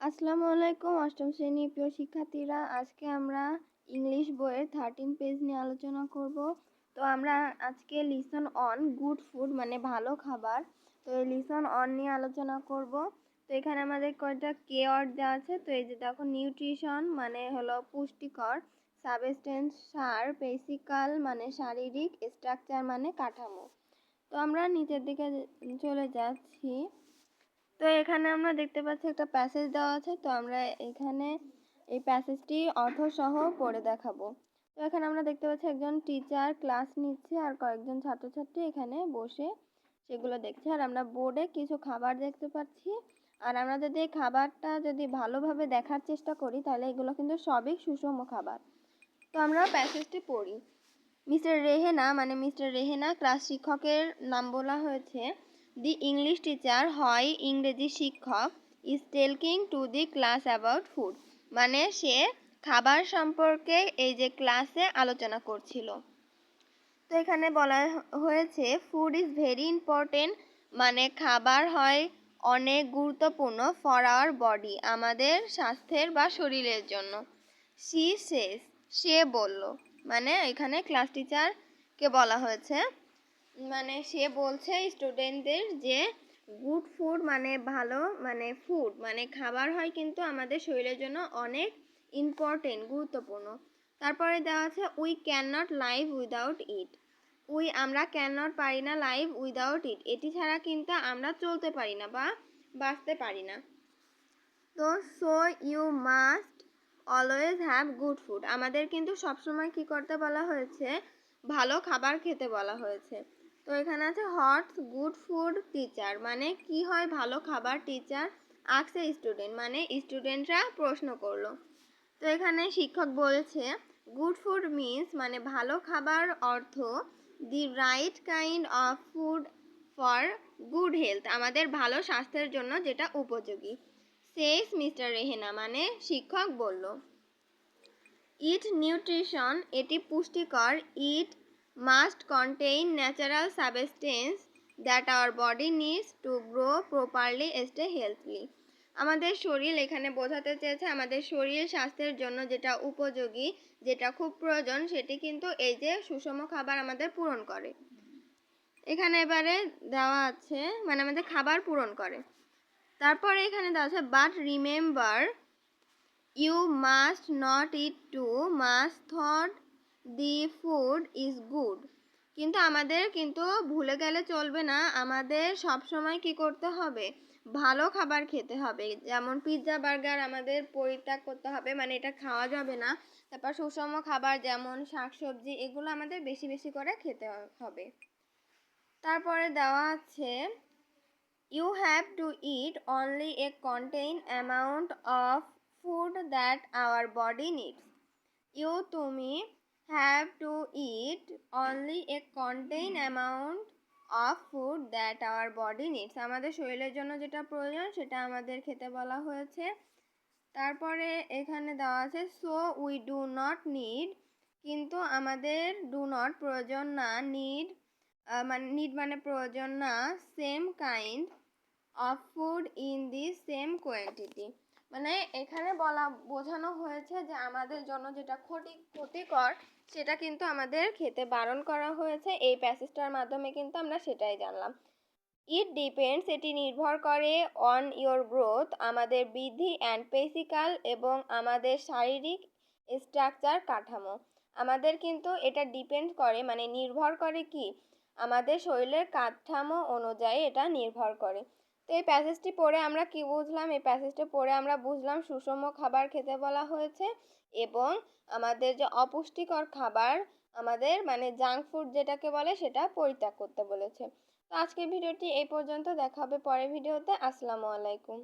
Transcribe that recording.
আসসালামু আলাইকুম অষ্টম শ্রেণীর প্রিয় শিক্ষার্থীরা, আজকে আমরা ইংলিশ বইয়ের 13 পেজ নিয়ে আলোচনা করব। তো আমরা আজকে লিসন অন গুড ফুড মানে ভালো খাবার, তো এই লিসন অন নিয়ে আলোচনা করব। তো এখানে আমাদের কয়টা কেওয়ার্ড দেওয়া আছে। তো এই যে দেখো, নিউট্রিশন মানে হলো পুষ্টিকর, সাবস্টেন্স সার, বেসিক্যাল মানে শারীরিক, স্ট্রাকচার মানে কাঠামো। তো আমরা নিচের দিকে চলে যাচ্ছি। তো এখানে আমরা দেখতে পাচ্ছি একটা প্যাসেজ দেওয়া আছে। তো আমরা এখানে এই প্যাসেজটি অর্থ সহ পড়ে দেখাবো। তো এখানে আমরা দেখতে পাচ্ছি একজন টিচার ক্লাস নিচ্ছে আর কয়েকজন ছাত্রছাত্রী এখানে বসে সেগুলো দেখছে। আর আমরা বোর্ডে কিছু খাবার দেখতে পাচ্ছি। আর আমরা যদি এই খাবারটা যদি ভালোভাবে দেখার চেষ্টা করি তাহলে এগুলো কিন্তু সবই সুষম খাবার। তো আমরা প্যাসেজটি পড়ি। মিস্টার রেহেনা ক্লাস শিক্ষকের নাম বলা হয়েছে। দি ইংলিশ টিচার হয় ইংরেজি শিক্ষক is talking to the class about food, মানে সে খাবার সম্পর্কে এই যে ক্লাসে আলোচনা করছিল। তো এখানে বলা হয়েছে ফুড ইজ ভেরি ইম্পর্টেন্ট, মানে খাবার হয় অনেক গুরুত্বপূর্ণ ফর আওয়ার বডি, আমাদের স্বাস্থ্যের বা শরীরের জন্য। শি সেজ, সে বলল, মানে এখানে ক্লাস টিচারকে বলা হয়েছে, মানে সে বলছে স্টুডেন্টদের যে গুড ফুড মানে ভালো, মানে ফুড মানে খাবার হয় কিন্তু আমাদের শরীরের জন্য অনেক ইম্পর্টেন্ট, গুরুত্বপূর্ণ। তারপরে দেওয়া আছে we can not live without it. আমরা ক্যান নট পারি না লাইভ উইদাউট ইট, এটি ছাড়া কিন্তু আমরা চলতে পারি না বা বাঁচতে পারি না। তো so you must always have good food, আমাদের কিন্তু সবসময় কি করতে বলা হয়েছে, ভালো খাবার খেতে বলা হয়েছে। তো এখানে আছে হটস গুড ফুড টিচার, মানে কি হয় ভালো খাবার, টিচার আস্কস এ স্টুডেন্ট, মানে স্টুডেন্টরা প্রশ্ন করলো। তো এখানে শিক্ষক বলছে গুড ফুড মিন্স, মানে ভালো খাবার অর্থ the right kind of food for good health, আমাদের ভালো স্বাস্থ্যের জন্য যেটা উপযোগী। সেস মিস্টার রেহেনা, মানে শিক্ষক বলল। ইট নিউট্রিশন, এটি পুষ্টিকর। It must contain natural substance that our body needs to grow properly stay healthily, আমাদের শরীর এখানে বোঝাতে চেয়েছে আমাদের শরীর স্বাস্থ্যের জন্য যেটা উপযোগী, যেটা খুব প্রয়োজন, সেটি কিন্তু এই যে সুষম খাবার আমাদের পূরণ করে। এখানে এবারে দেওয়া আছে মানে আমাদের খাবার পূরণ করে। তারপরে এখানে দেওয়া আছে but remember you must not eat too much though the food is good, কিন্তু আমাদের কিন্তু ভুলে গেলে চলবে না, আমাদের সব সময় কি করতে হবে, ভালো খাবার খেতে হবে। যেমন পিৎজা বার্গার আমাদের পরিত্যাগ করতে হবে, মানে এটা খাওয়া যাবে না। তারপর সুষম খাবার যেমন শাকসবজি, এগুলো আমাদের বেশি বেশি করে খেতে হবে। তারপরে দেওয়া আছে you have to eat only a contained amount of food that our body needs. তুমি have to eat only a contained amount of food that our body needs, আমাদের শরীরের জন্য যেটা প্রয়োজন সেটা আমাদের খেতে বলা হয়েছে। তারপরে এখানে দেওয়া আছে so we do not need, কিন্তু আমাদের ডু নট প্রয়োজন না, নিড মানে প্রয়োজন না, same kind of food in the same quantity, মানে এখানে বোঝানো হয়েছে যে আমাদের জন্য যেটা ক্ষতিকর সেটা কিন্তু আমাদের খেতে বারণ করা হয়েছে। এই প্যাসেজটার মাধ্যমে কিন্তু আমরা সেটাই জানলাম। ইট ডিপেন্ডস, এটি নির্ভর করে, অন ইয়োর গ্রোথ, আমাদের বৃদ্ধি, অ্যান্ড ফিজিক্যাল, এবং আমাদের শারীরিক স্ট্রাকচার, কাঠামো, আমাদের কিন্তু এটা ডিপেন্ড করে মানে নির্ভর করে কি, আমাদের শরীরের কাঠামো অনুযায়ী এটা নির্ভর করে। তো এই প্যাসেজটি পড়ে আমরা কি বুঝলাম, এই প্যাসেজটি পড়ে আমরা বুঝলাম সুষম খাবার খেতে বলা হয়েছে এবং আমাদের যে অপুষ্টিকর খাবার, আমাদের মানে জাঙ্ক ফুড যেটাকে বলে, সেটা পরিত্যাগ করতে বলেছে। তো আজকের ভিডিওটি এই পর্যন্ত, দেখা হবে পরের ভিডিওতে। আসসালামু আলাইকুম।